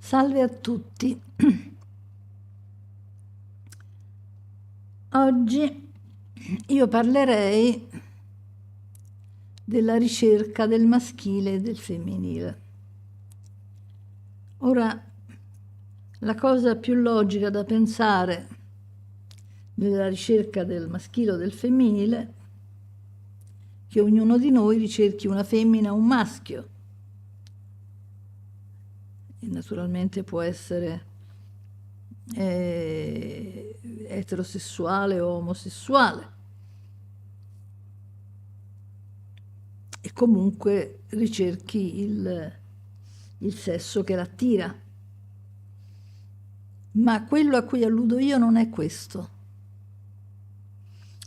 Salve a tutti. Oggi io parlerei della ricerca del maschile e del femminile. Ora, la cosa più logica da pensare nella ricerca del maschile o del femminile è che ognuno di noi ricerchi una femmina o un maschio. E naturalmente può essere eterosessuale o omosessuale, e comunque ricerchi il sesso che l'attira. Ma quello a cui alludo io non è questo.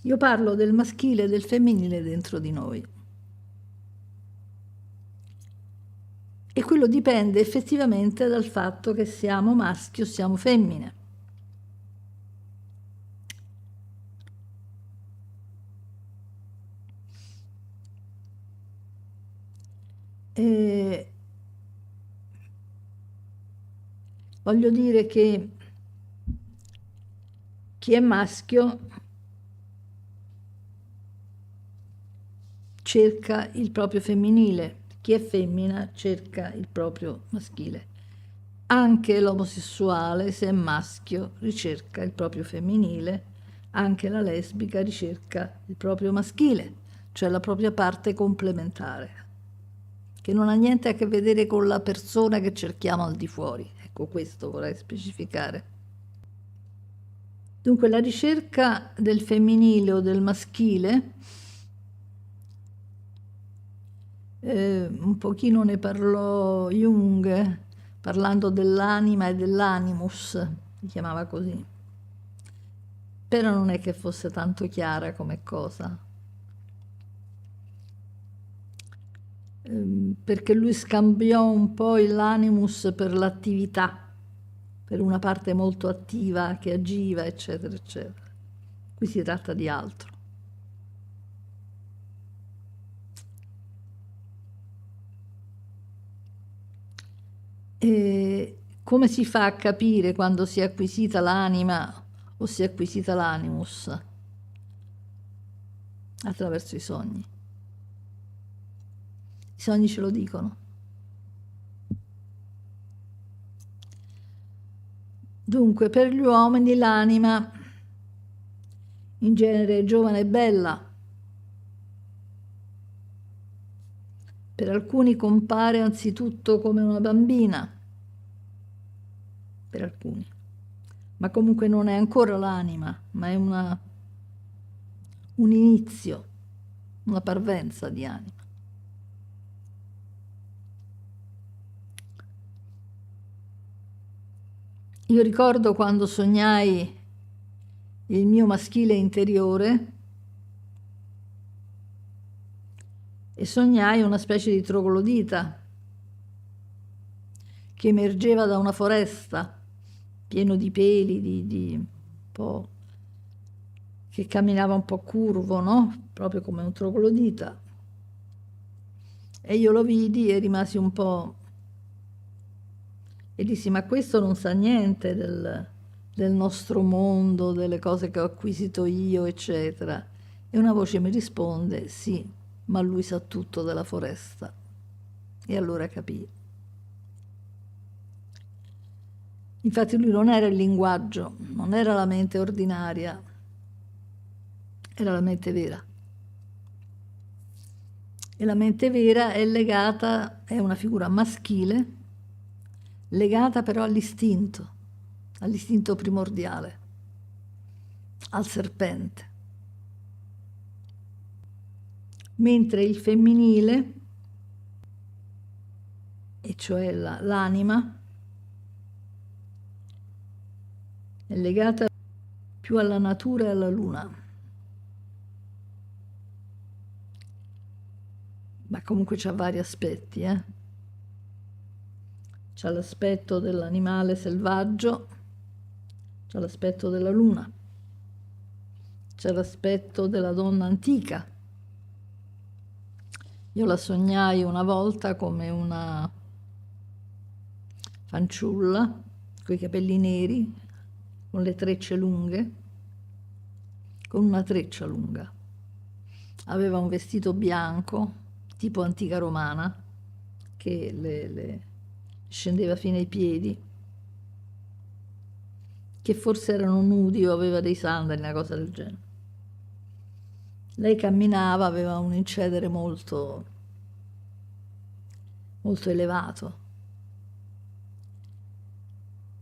Io parlo del maschile e del femminile dentro di noi. E quello dipende effettivamente dal fatto che siamo maschi o siamo femmine. E voglio dire che chi è maschio cerca il proprio femminile, chi è femmina cerca il proprio maschile. Anche l'omosessuale, se è maschio, ricerca il proprio femminile, anche la lesbica ricerca il proprio maschile, cioè la propria parte complementare, che non ha niente a che vedere con la persona che cerchiamo al di fuori. Ecco, questo vorrei specificare. Dunque, la ricerca del femminile o del maschile, un pochino ne parlò Jung, parlando dell'anima e dell'animus, si chiamava così. Però non è che fosse tanto chiara come cosa, perché lui scambiò un po' l'animus per l'attività, per una parte molto attiva che agiva, eccetera, eccetera. Qui si tratta di altro. E come si fa a capire quando si è acquisita l'anima o si è acquisita l'animus? Attraverso i sogni. I sogni ce lo dicono. Dunque, per gli uomini l'anima in genere è giovane e bella. Per alcuni compare anzitutto come una bambina, per alcuni, ma comunque non è ancora l'anima, ma è un inizio, una parvenza di anima. Io ricordo quando sognai il mio maschile interiore e sognai una specie di troglodita che emergeva da una foresta pieno di peli, di un po', che camminava un po' curvo, no? Proprio come un troglodita. E io lo vidi e rimasi un po'... e dissi, ma questo non sa niente del nostro mondo, delle cose che ho acquisito io, eccetera. E una voce mi risponde, sì, ma lui sa tutto della foresta. E allora capii. Infatti lui non era il linguaggio, non era la mente ordinaria, era la mente vera. E la mente vera è legata, è una figura maschile, legata però all'istinto primordiale, al serpente. Mentre il femminile, e cioè l'anima, è legata più alla natura e alla luna. Ma comunque c'ha vari aspetti, C'ha l'aspetto dell'animale selvaggio, c'ha l'aspetto della luna, c'è l'aspetto della donna antica. Io la sognai una volta come una fanciulla, con i capelli neri, con le trecce lunghe, con una treccia lunga. Aveva un vestito bianco, tipo antica romana, che le scendeva fino ai piedi, che forse erano nudi o aveva dei sandali, una cosa del genere. Lei camminava, aveva un incedere molto, molto elevato.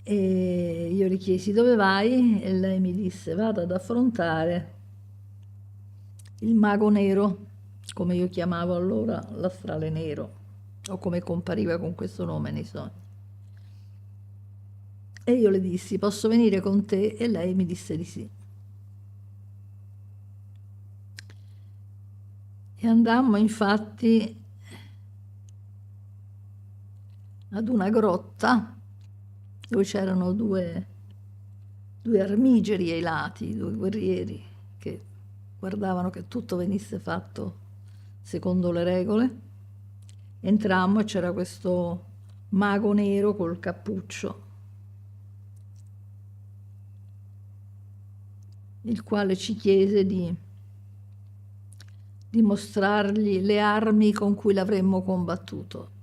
E io le chiesi dove vai e lei mi disse vado ad affrontare il mago nero, come io chiamavo allora l'astrale nero, o come compariva con questo nome nei sogni. E io le dissi posso venire con te? E lei mi disse di sì. E andammo infatti ad una grotta dove c'erano due armigeri ai lati, due guerrieri che guardavano che tutto venisse fatto secondo le regole. Entrammo e c'era questo mago nero col cappuccio, il quale ci chiese di mostrargli le armi con cui l'avremmo combattuto.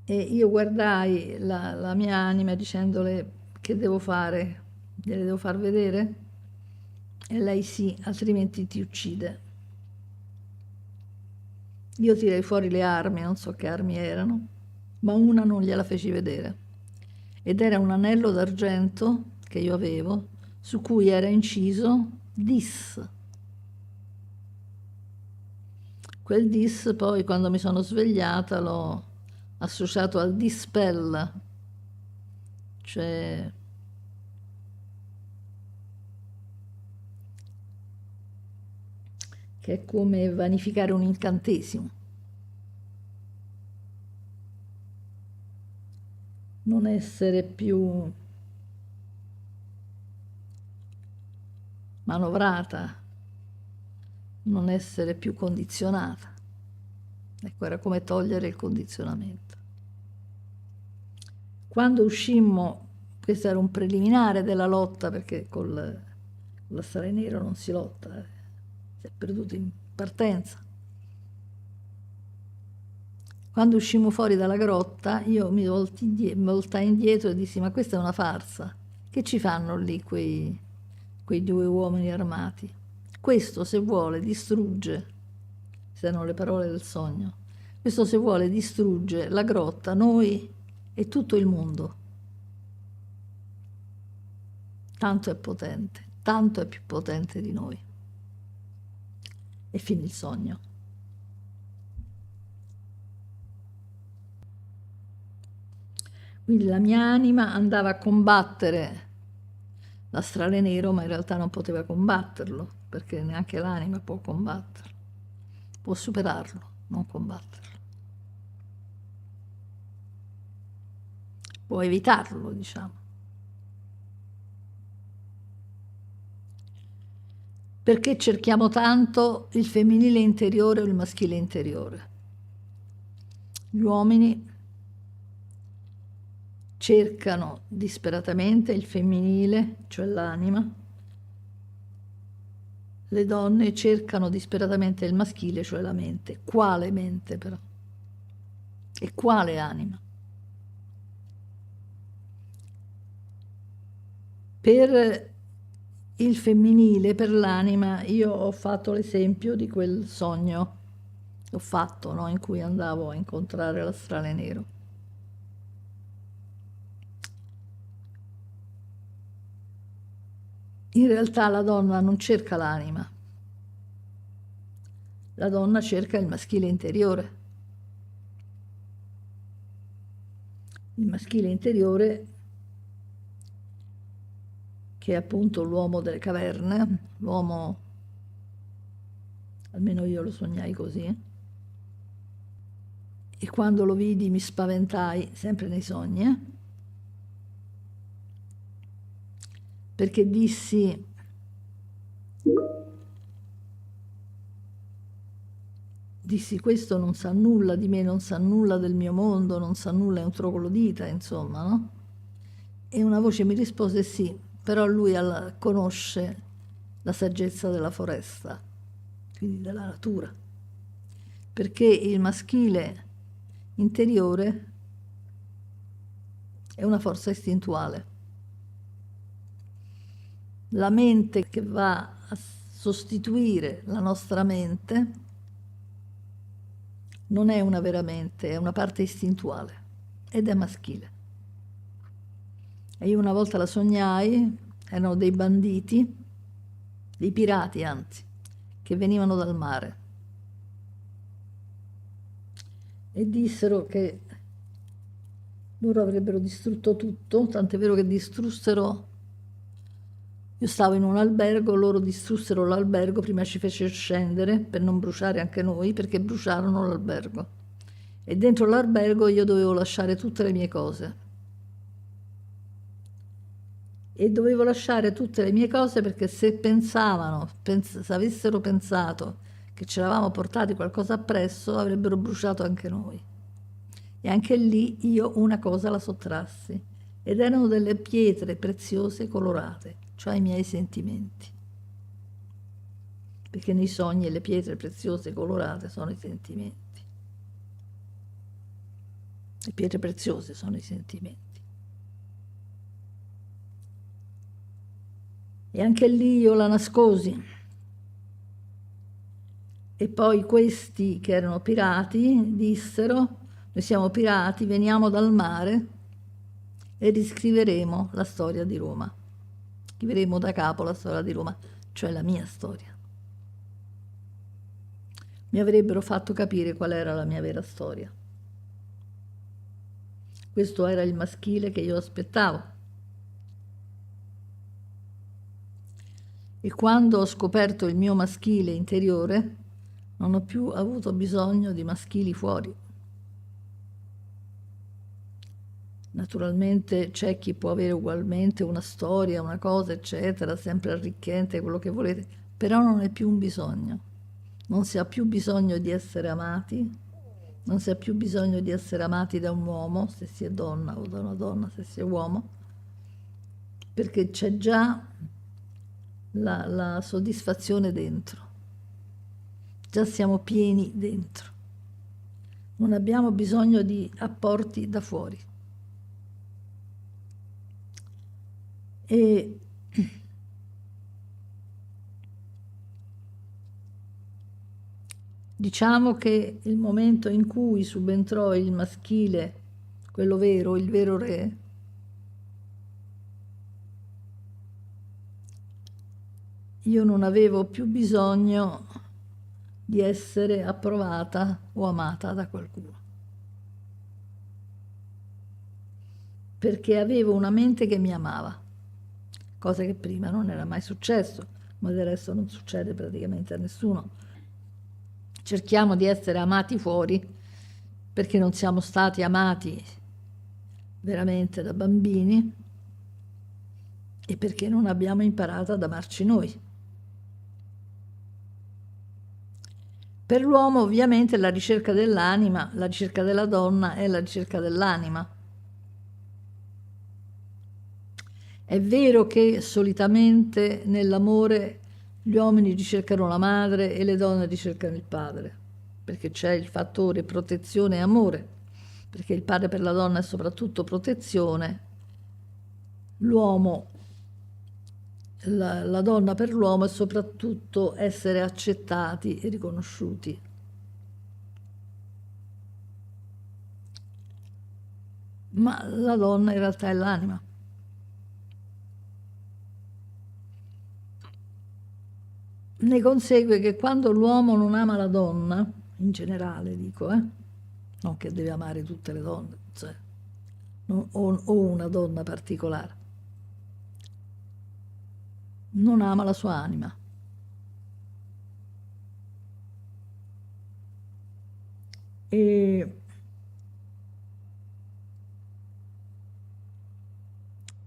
E io guardai la mia anima dicendole che devo fare, gliele devo far vedere? E lei sì, altrimenti ti uccide. Io tirai fuori le armi, non so che armi erano, ma una non gliela feci vedere. Ed era un anello d'argento che io avevo, su cui era inciso Dis. Quel Dis poi quando mi sono svegliata l'ho associato al Dispel, cioè che è come vanificare un incantesimo. Non essere più manovrata, non essere più condizionata. Ecco, era come togliere il condizionamento. Quando uscimmo, questo era un preliminare della lotta, perché con l'astrale nero non si lotta, si è perduto in partenza. Quando uscimmo fuori dalla grotta, io mi voltai indietro e dissi: ma questa è una farsa. Che ci fanno lì quei due uomini armati? Questo, se vuole, distrugge, queste erano le parole del sogno, questo, se vuole, distrugge la grotta, noi e tutto il mondo. Tanto è potente, tanto è più potente di noi. E finì il sogno. Quindi la mia anima andava a combattere l'astrale nero, ma in realtà non poteva combatterlo, perché neanche l'anima può combatterlo. Può superarlo, non combatterlo. Può evitarlo, diciamo. Perché cerchiamo tanto il femminile interiore o il maschile interiore? Gli uomini cercano disperatamente il femminile, cioè l'anima. Le donne cercano disperatamente il maschile, cioè la mente. Quale mente però? E quale anima? Per il femminile, per l'anima, io ho fatto l'esempio di quel sogno, ho fatto, no? In cui andavo a incontrare l'astrale nero. In realtà la donna non cerca l'anima, la donna cerca il maschile interiore. Il maschile interiore, che è appunto l'uomo delle caverne, l'uomo, almeno io lo sognai così, e quando lo vidi mi spaventai, sempre nei sogni, perché dissi: dissi: questo non sa nulla di me, non sa nulla del mio mondo, non sa nulla, è un troglodita, insomma, no? E una voce mi rispose: sì, però lui conosce la saggezza della foresta, quindi della natura, perché il maschile interiore è una forza istintuale. La mente che va a sostituire la nostra mente non è una vera mente, è una parte istintuale ed è maschile. E io una volta la sognai, erano dei banditi, dei pirati anzi, che venivano dal mare e dissero che loro avrebbero distrutto tutto, tant'è vero che distrussero. Io stavo in un albergo, loro distrussero l'albergo, prima ci fecero scendere per non bruciare anche noi, perché bruciarono l'albergo. E dentro l'albergo io dovevo lasciare tutte le mie cose. E dovevo lasciare tutte le mie cose perché se pensavano, se avessero pensato che ci eravamo portati qualcosa appresso, avrebbero bruciato anche noi. E anche lì io una cosa la sottrassi, ed erano delle pietre preziose colorate, cioè i miei sentimenti. Perché nei sogni le pietre preziose colorate sono i sentimenti. Le pietre preziose sono i sentimenti. E anche lì io la nascosi. E poi questi che erano pirati dissero: noi siamo pirati, veniamo dal mare e riscriveremo la storia di Roma. Scriveremo da capo la storia di Roma, cioè la mia storia. Mi avrebbero fatto capire qual era la mia vera storia. Questo era il maschile che io aspettavo. E quando ho scoperto il mio maschile interiore, non ho più avuto bisogno di maschili fuori. Naturalmente c'è chi può avere ugualmente una storia, una cosa, eccetera, sempre arricchente, quello che volete, però non è più un bisogno. Non si ha più bisogno di essere amati, non si ha più bisogno di essere amati da un uomo, se si è donna, o da una donna, se si è uomo, perché c'è già la soddisfazione dentro. Già siamo pieni dentro. Non abbiamo bisogno di apporti da fuori. E diciamo che il momento in cui subentrò il maschile, quello vero, il vero re, io non avevo più bisogno di essere approvata o amata da qualcuno, perché avevo una mente che mi amava, cosa che prima non era mai successo, ma del resto non succede praticamente a nessuno. Cerchiamo di essere amati fuori perché non siamo stati amati veramente da bambini e perché non abbiamo imparato ad amarci noi. Per l'uomo ovviamente la ricerca dell'anima, la ricerca della donna è la ricerca dell'anima. È vero che solitamente nell'amore gli uomini ricercano la madre e le donne ricercano il padre, perché c'è il fattore protezione e amore, perché il padre per la donna è soprattutto protezione, l'uomo, la donna per l'uomo è soprattutto essere accettati e riconosciuti. Ma la donna in realtà è l'anima. Ne consegue che quando l'uomo non ama la donna, in generale dico, non che deve amare tutte le donne, cioè, o una donna particolare, non ama la sua anima. E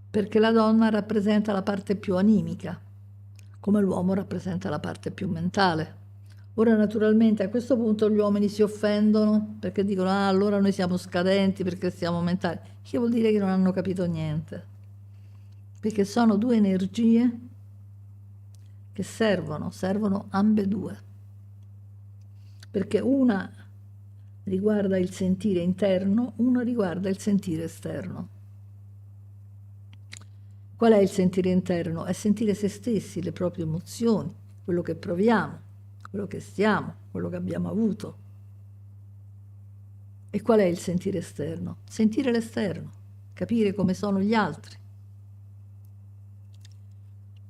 perché la donna rappresenta la parte più animica, come l'uomo rappresenta la parte più mentale. Ora naturalmente a questo punto gli uomini si offendono perché dicono ah allora noi siamo scadenti perché siamo mentali, che vuol dire che non hanno capito niente, perché sono due energie che servono ambedue, perché una riguarda il sentire interno, una riguarda il sentire esterno. Qual è il sentire interno? È sentire se stessi, le proprie emozioni, quello che proviamo, quello che stiamo, quello che abbiamo avuto. E qual è il sentire esterno? Sentire l'esterno, capire come sono gli altri,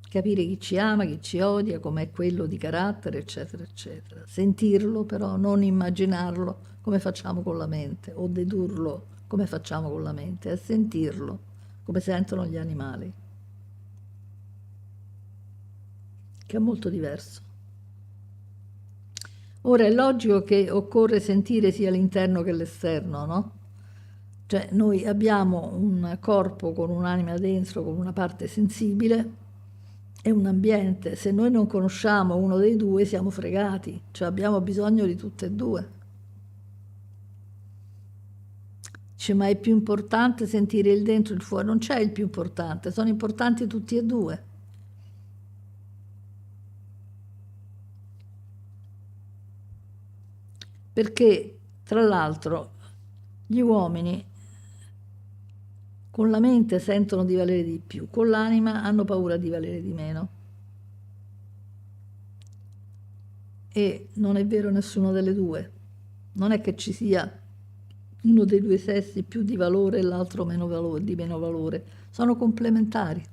capire chi ci ama, chi ci odia, com'è quello di carattere, eccetera, eccetera. Sentirlo però, non immaginarlo come facciamo con la mente, o dedurlo come facciamo con la mente, è sentirlo come sentono gli animali, che è molto diverso. Ora è logico che occorre sentire sia l'interno che l'esterno, no? Cioè noi abbiamo un corpo con un'anima dentro, con una parte sensibile e un ambiente. Se noi non conosciamo uno dei due siamo fregati, cioè abbiamo bisogno di tutte e due. Dice, ma è più importante sentire il dentro e il fuori? Non c'è il più importante, sono importanti tutti e due. Perché, tra l'altro, gli uomini con la mente sentono di valere di più, con l'anima hanno paura di valere di meno. E non è vero nessuno delle due. Non è che ci sia uno dei due sessi più di valore e l'altro di meno valore. Sono complementari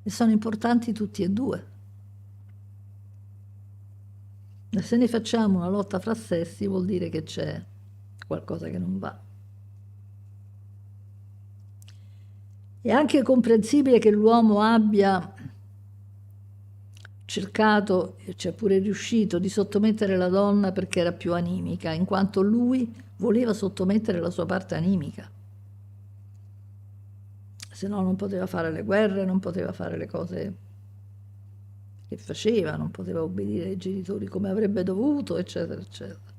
e sono importanti tutti e due. E se ne facciamo una lotta fra sessi vuol dire che c'è qualcosa che non va. È anche comprensibile che l'uomo abbia cercato, e c'è pure riuscito, di sottomettere la donna perché era più animica, in quanto lui voleva sottomettere la sua parte animica. Se no non poteva fare le guerre, non poteva fare le cose che faceva, non poteva obbedire ai genitori come avrebbe dovuto, eccetera, eccetera.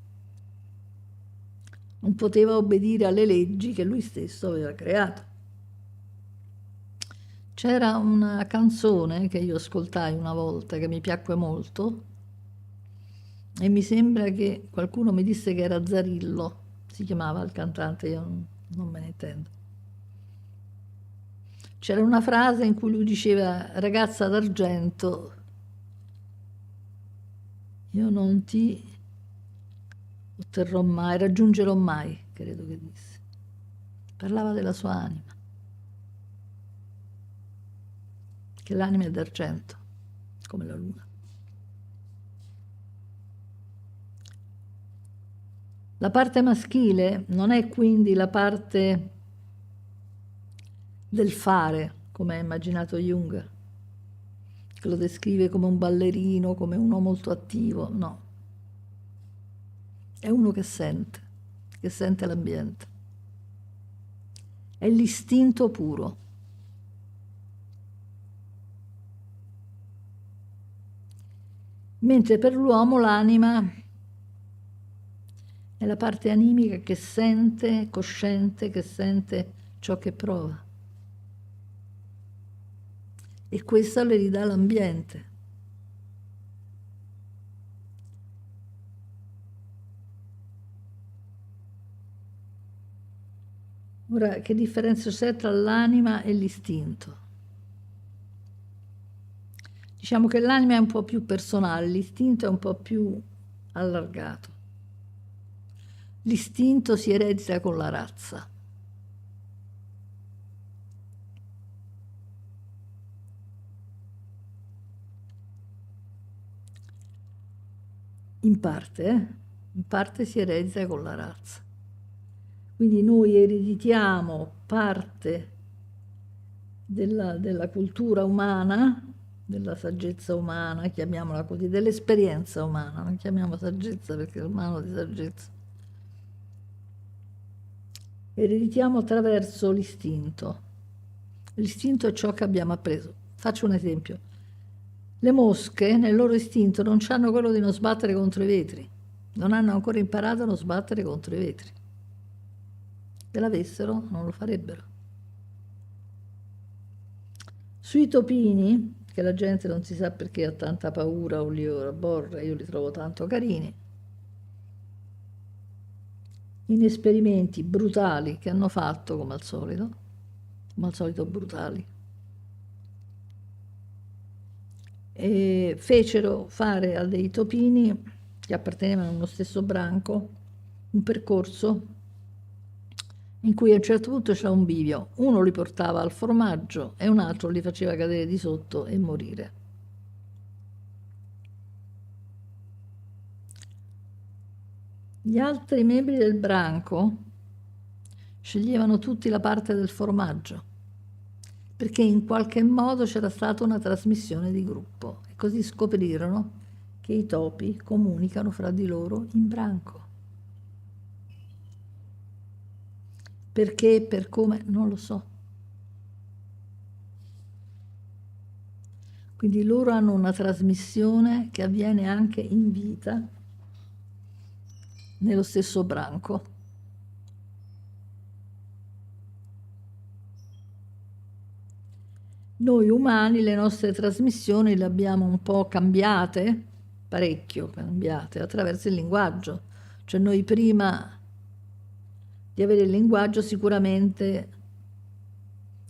Non poteva obbedire alle leggi che lui stesso aveva creato. C'era una canzone che io ascoltai una volta che mi piacque molto e mi sembra che qualcuno mi disse che era Zarillo, si chiamava il cantante, io non me ne intendo. C'era una frase in cui lui diceva ragazza d'argento, io non ti otterrò mai, raggiungerò mai, credo che disse. Parlava della sua anima, che l'anima è d'argento, come la luna. La parte maschile non è quindi la parte del fare, come ha immaginato Jung, che lo descrive come un ballerino, come uno molto attivo, no. È uno che sente l'ambiente. È l'istinto puro. Mentre per l'uomo l'anima è la parte animica che sente, cosciente, che sente ciò che prova. E questo le ridà l'ambiente. Ora, che differenza c'è tra l'anima e l'istinto? Diciamo che l'anima è un po' più personale, l'istinto è un po' più allargato. L'istinto si eredita con la razza. In parte si eredita con la razza. Quindi noi ereditiamo parte della cultura umana, della saggezza umana, chiamiamola così, dell'esperienza umana, non chiamiamo saggezza perché è umano di saggezza. Ereditiamo attraverso l'istinto. L'istinto è ciò che abbiamo appreso. Faccio un esempio. Le mosche, nel loro istinto, non hanno quello di non sbattere contro i vetri. Non hanno ancora imparato a non sbattere contro i vetri. Se l'avessero, non lo farebbero. Sui topini, che la gente non si sa perché ha tanta paura o li aborre, io li trovo tanto carini, in esperimenti brutali che hanno fatto, come al solito brutali, e fecero fare a dei topini che appartenevano allo stesso branco un percorso in cui a un certo punto c'era un bivio, uno li portava al formaggio e un altro li faceva cadere di sotto e morire. Gli altri membri del branco sceglievano tutti la parte del formaggio, perché in qualche modo c'era stata una trasmissione di gruppo e così scoprirono che i topi comunicano fra di loro in branco. Perché e per come non lo so. Quindi loro hanno una trasmissione che avviene anche in vita nello stesso branco. Noi umani le nostre trasmissioni le abbiamo un po' cambiate, parecchio cambiate, attraverso il linguaggio. Cioè noi prima di avere il linguaggio sicuramente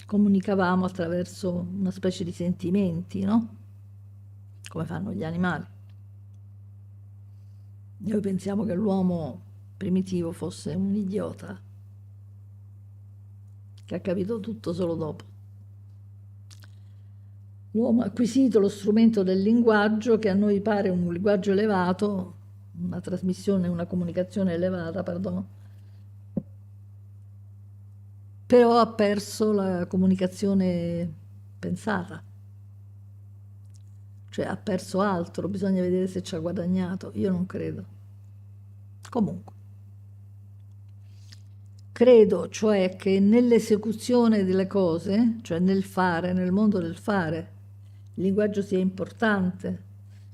comunicavamo attraverso una specie di sentimenti, no? Come fanno gli animali. Noi pensiamo che l'uomo primitivo fosse un idiota, che ha capito tutto solo dopo. L'uomo ha acquisito lo strumento del linguaggio, che a noi pare un linguaggio elevato, una trasmissione, una comunicazione elevata, perdono, però ha perso la comunicazione pensata, cioè ha perso altro, bisogna vedere se ci ha guadagnato, io non credo. Comunque, credo cioè che nell'esecuzione delle cose, cioè nel fare, nel mondo del fare, il linguaggio sia importante,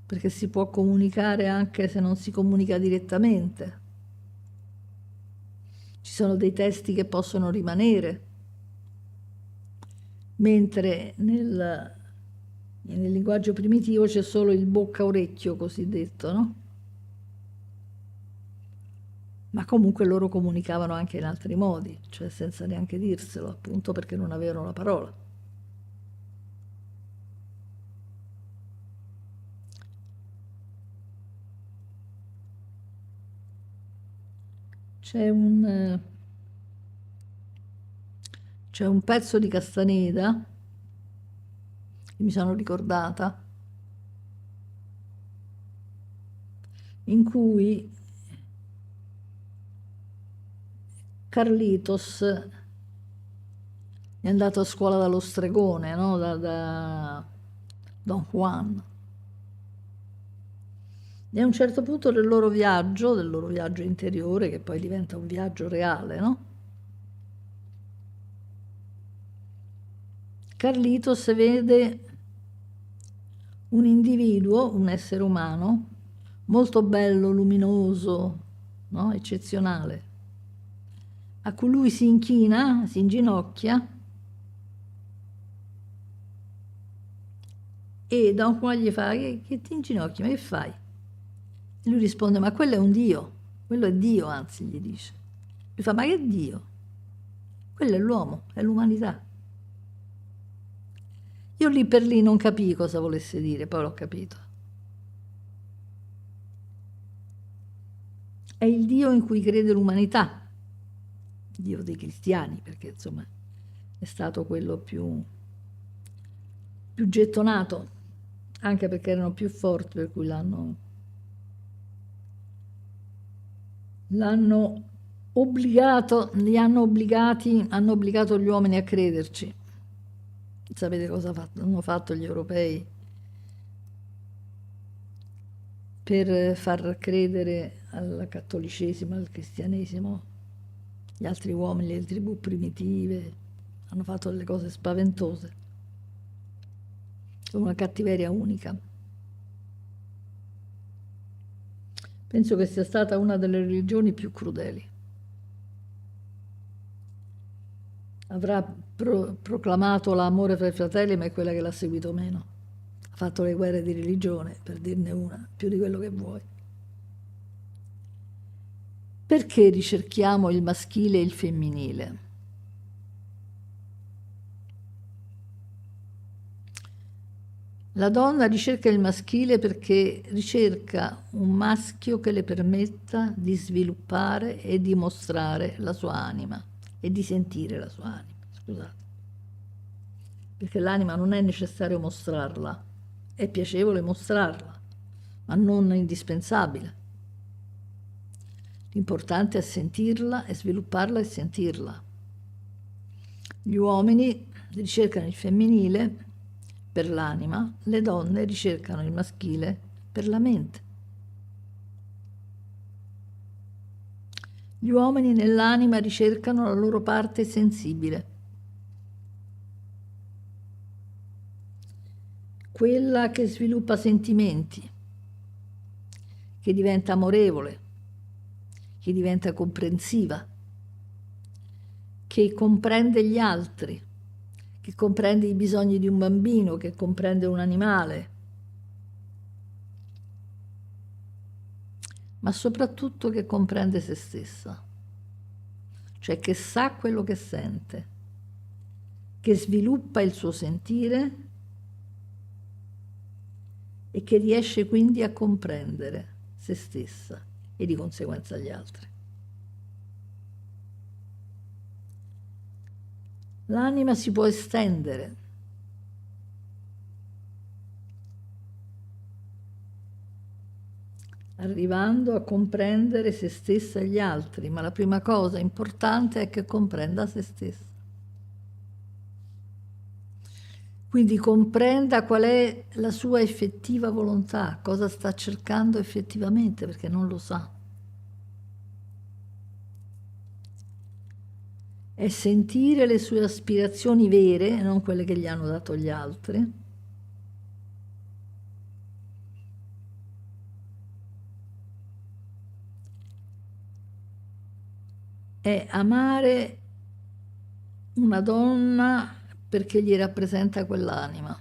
perché si può comunicare anche se non si comunica direttamente. Ci sono dei testi che possono rimanere, mentre nel linguaggio primitivo c'è solo il bocca-orecchio cosiddetto, no? Ma comunque loro comunicavano anche in altri modi, cioè senza neanche dirselo, appunto perché non avevano la parola. C'è un pezzo di Castaneda che mi sono ricordata, in cui Carlitos è andato a scuola dallo stregone, no? Da Don Juan. E a un certo punto del loro viaggio interiore, che poi diventa un viaggio reale, no? Carlitos vede un individuo, un essere umano, molto bello, luminoso, no? Eccezionale, a cui lui si inchina, si inginocchia e Don Juan gli fa: che ti inginocchi, ma che fai? E lui risponde: ma quello è un Dio, quello è Dio, anzi gli dice. Lui fa: ma che Dio? Quello è l'uomo, è l'umanità. Io lì per lì non capii cosa volesse dire, poi l'ho capito. È il Dio in cui crede l'umanità, Dio dei cristiani, perché insomma è stato quello più gettonato, anche perché erano più forti, per cui l'hanno obbligato, hanno obbligato gli uomini a crederci. Sapete cosa hanno fatto gli europei per far credere al cattolicesimo, al cristianesimo? Gli altri uomini, le tribù primitive, hanno fatto delle cose spaventose. una cattiveria unica. Penso che sia stata una delle religioni più crudeli. Avrà proclamato l'amore fra i fratelli, ma è quella che l'ha seguito meno. Ha fatto le guerre di religione, per dirne una, più di quello che vuoi. Perché ricerchiamo il maschile e il femminile? La donna ricerca il maschile perché ricerca un maschio che le permetta di sviluppare e di mostrare la sua anima e di sentire la sua anima, scusate. Perché l'anima non è necessario mostrarla, è piacevole mostrarla, ma non indispensabile. L'importante è sentirla e svilupparla e sentirla. Gli uomini ricercano il femminile per l'anima, le donne ricercano il maschile per la mente. Gli uomini nell'anima ricercano la loro parte sensibile, quella che sviluppa sentimenti, che diventa amorevole, che diventa comprensiva, che comprende gli altri, che comprende i bisogni di un bambino, che comprende un animale, ma soprattutto che comprende se stessa, cioè che sa quello che sente, che sviluppa il suo sentire e che riesce quindi a comprendere se stessa e di conseguenza gli altri. L'anima si può estendere. Arrivando a comprendere se stessa e gli altri, ma la prima cosa importante è che comprenda se stessa. Quindi comprenda qual è la sua effettiva volontà, cosa sta cercando effettivamente, perché non lo sa. È sentire le sue aspirazioni vere, non quelle che gli hanno dato gli altri. È amare una donna perché gli rappresenta quell'anima.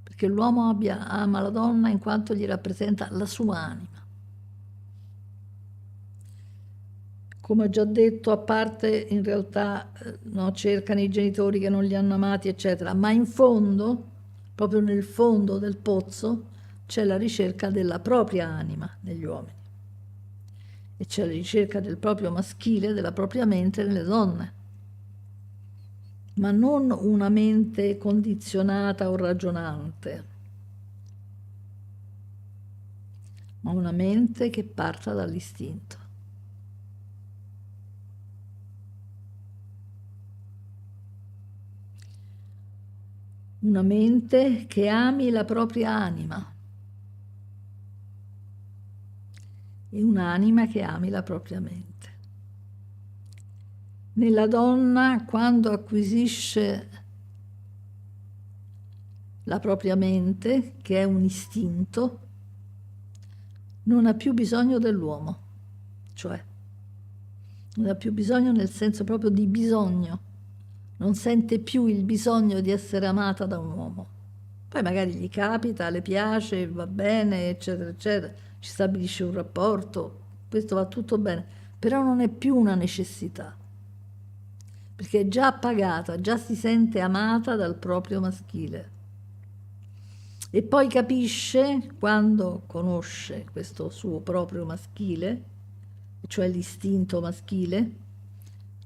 Perché l'uomo ama la donna in quanto gli rappresenta la sua anima. Come ho già detto, a parte in realtà no, cercano i genitori che non li hanno amati, eccetera, ma in fondo, proprio nel fondo del pozzo, c'è la ricerca della propria anima negli uomini e c'è la ricerca del proprio maschile, della propria mente nelle donne, ma non una mente condizionata o ragionante, ma una mente che parta dall'istinto. Una mente che ami la propria anima e un'anima che ami la propria mente. Nella donna, quando acquisisce la propria mente, che è un istinto, non ha più bisogno dell'uomo, cioè non ha più bisogno nel senso proprio di bisogno, non sente più il bisogno di essere amata da un uomo. Poi magari gli capita, le piace, va bene, eccetera, eccetera, ci stabilisce un rapporto, questo va tutto bene, però non è più una necessità, perché è già appagata, già si sente amata dal proprio maschile. E poi capisce, quando conosce questo suo proprio maschile, cioè l'istinto maschile,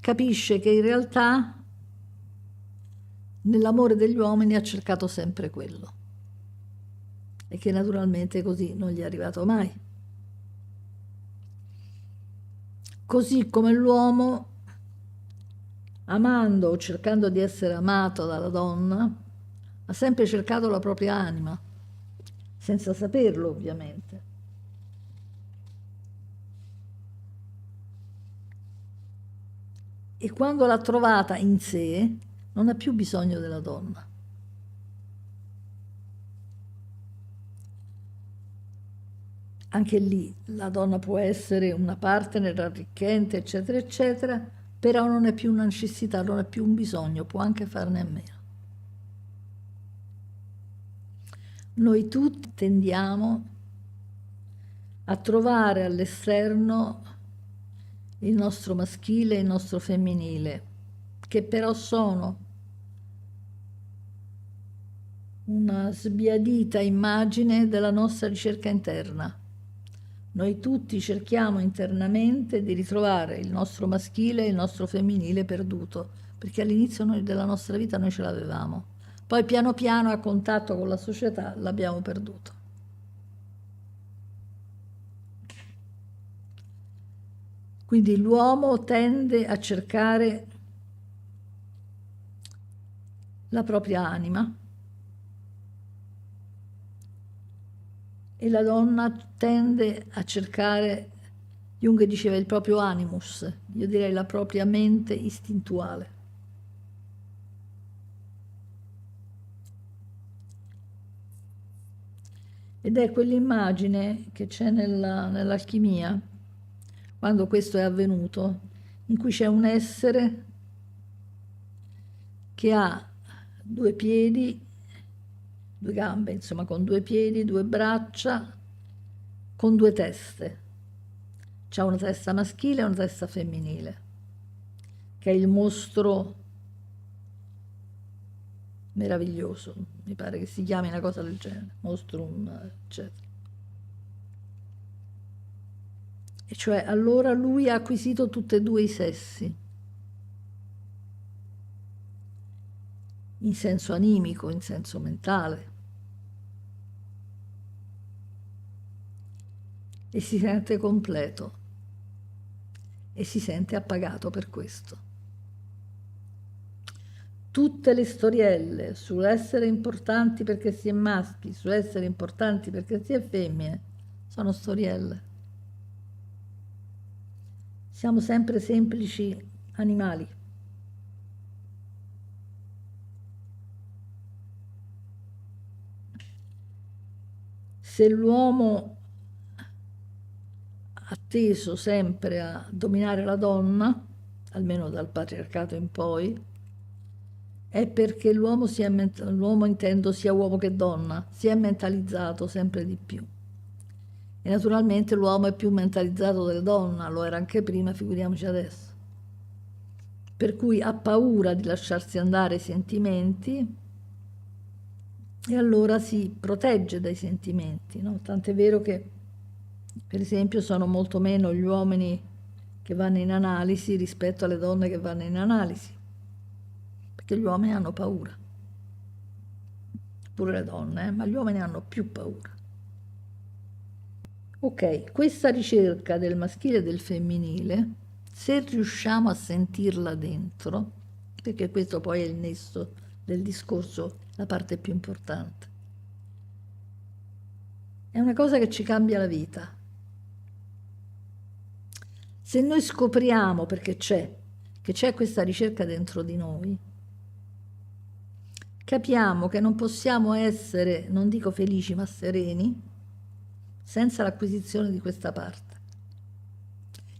capisce che in realtà nell'amore degli uomini ha cercato sempre quello e che naturalmente così non gli è arrivato mai. Così come l'uomo, amando o cercando di essere amato dalla donna, ha sempre cercato la propria anima, senza saperlo ovviamente. E quando l'ha trovata in sé, non ha più bisogno della donna. anche lì la donna può essere una partner arricchente, eccetera, eccetera, però non è più una necessità, non è più un bisogno, può anche farne a meno. Noi tutti tendiamo a trovare all'esterno il nostro maschile e il nostro femminile, che però sono una sbiadita immagine della nostra ricerca interna. Noi tutti cerchiamo internamente di ritrovare il nostro maschile e il nostro femminile perduto, perché all'inizio della nostra vita noi ce l'avevamo. Poi piano piano a contatto con la società l'abbiamo perduto. Quindi l'uomo tende a cercare la propria anima e la donna tende a cercare, Jung diceva, il proprio animus, io direi la propria mente istintuale. Ed è quell'immagine che c'è nell'alchimia, quando questo è avvenuto, in cui c'è un essere che ha due piedi, due gambe, insomma, con due piedi, due braccia, con due teste. C'ha una testa maschile e una testa femminile, che è il mostro meraviglioso, mi pare che si chiami una cosa del genere, mostrum, eccetera. E cioè allora lui ha acquisito tutti e due i sessi, in senso animico, in senso mentale, e si sente completo e si sente appagato per questo. Tutte le storielle sull'essere importanti perché si è maschi, sull'essere importanti perché si è femmine, sono storielle. Siamo sempre semplici animali. Se l'uomo ha teso sempre a dominare la donna, almeno dal patriarcato in poi, è perché l'uomo intendo sia uomo che donna, si è mentalizzato sempre di più. E naturalmente l'uomo è più mentalizzato della donna, lo era anche prima, figuriamoci adesso. Per cui ha paura di lasciarsi andare ai sentimenti e allora si protegge dai sentimenti, no? Tant'è vero che, per esempio, sono molto meno gli uomini che vanno in analisi rispetto alle donne che vanno in analisi, perché gli uomini hanno paura, pure le donne, ma gli uomini hanno più paura. Ok, questa ricerca del maschile e del femminile, se riusciamo a sentirla dentro, perché questo poi è il nesso del discorso, la parte più importante, è una cosa che ci cambia la vita. Se noi scopriamo, perché che c'è questa ricerca dentro di noi, capiamo che non possiamo essere, non dico felici, ma sereni, senza l'acquisizione di questa parte.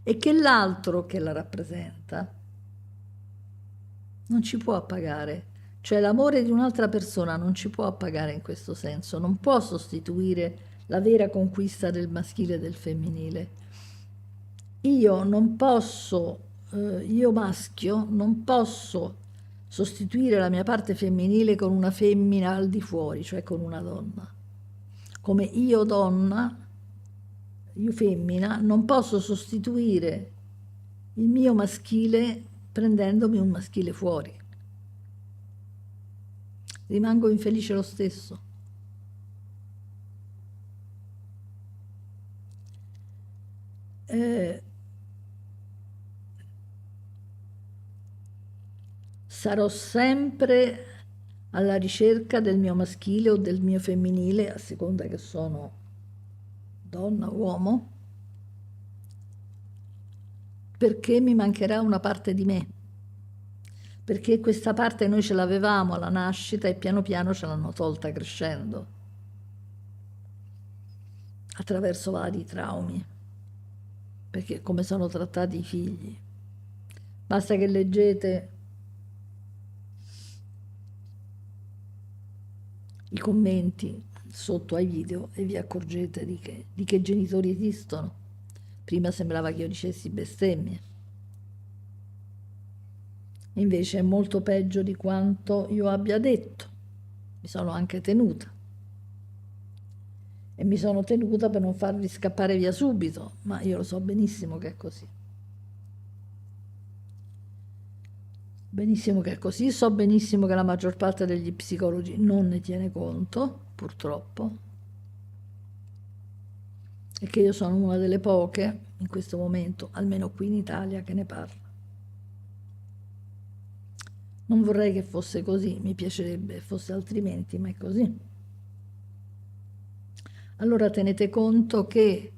E che l'altro che la rappresenta non ci può appagare. Cioè l'amore di un'altra persona non ci può appagare in questo senso, non può sostituire la vera conquista del maschile e del femminile. Io non posso, io maschio, non posso sostituire la mia parte femminile con una femmina al di fuori, cioè con una donna. Come io donna, io femmina, non posso sostituire il mio maschile prendendomi un maschile fuori. Rimango infelice lo stesso. Sarò sempre alla ricerca del mio maschile o del mio femminile, a seconda che sono donna o uomo, perché mi mancherà una parte di me, perché questa parte noi ce l'avevamo alla nascita e piano piano ce l'hanno tolta crescendo. attraverso vari traumi, perché come sono trattati i figli. Basta che leggete i commenti sotto ai video e vi accorgete di che genitori esistono. Prima sembrava che io dicessi bestemmie. Invece è molto peggio di quanto io abbia detto. Mi sono anche tenuta. E mi sono tenuta per non farvi scappare via subito, ma io lo so benissimo che è così. Benissimo che è così, so benissimo che la maggior parte degli psicologi non ne tiene conto, purtroppo, e che io sono una delle poche, in questo momento, almeno qui in Italia, che ne parla. Non vorrei che fosse così, mi piacerebbe fosse altrimenti, ma è così. Allora tenete conto che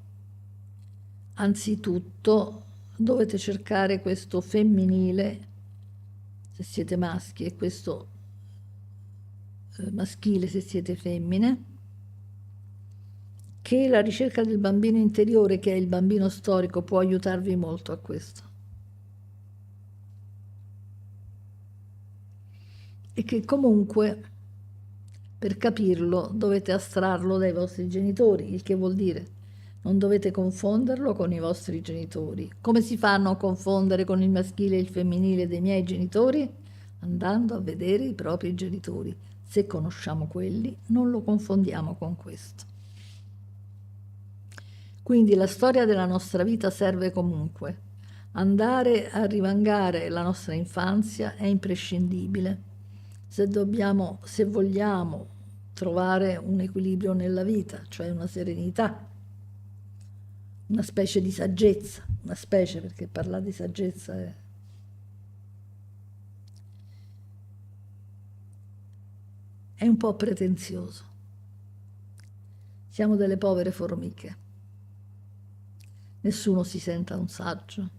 anzitutto dovete cercare questo femminile, se siete maschi, e questo maschile se siete femmine, che la ricerca del bambino interiore, che è il bambino storico, può aiutarvi molto a questo. E che comunque per capirlo dovete astrarlo dai vostri genitori, il che vuol dire non dovete confonderlo con i vostri genitori. Come si fanno a confondere con il maschile e il femminile dei miei genitori? Andando a vedere i propri genitori. Se conosciamo quelli, non lo confondiamo con questo. Quindi la storia della nostra vita serve comunque. Andare a rivangare la nostra infanzia è imprescindibile. Se vogliamo trovare un equilibrio nella vita, cioè una serenità, una specie di saggezza, una specie perché parlare di saggezza è un po' pretenzioso. Siamo delle povere formiche. Nessuno si senta un saggio.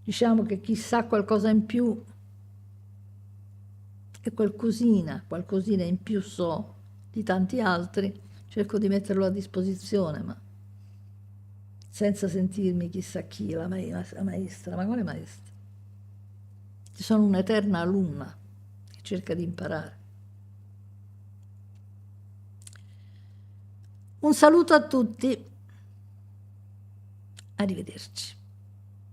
Diciamo che chi sa qualcosa in più e qualcosina in più so di tanti altri, cerco di metterlo a disposizione, ma senza sentirmi chissà chi, la maestra, ma quale maestra? Ci sono un'eterna alunna che cerca di imparare. Un saluto a tutti, arrivederci.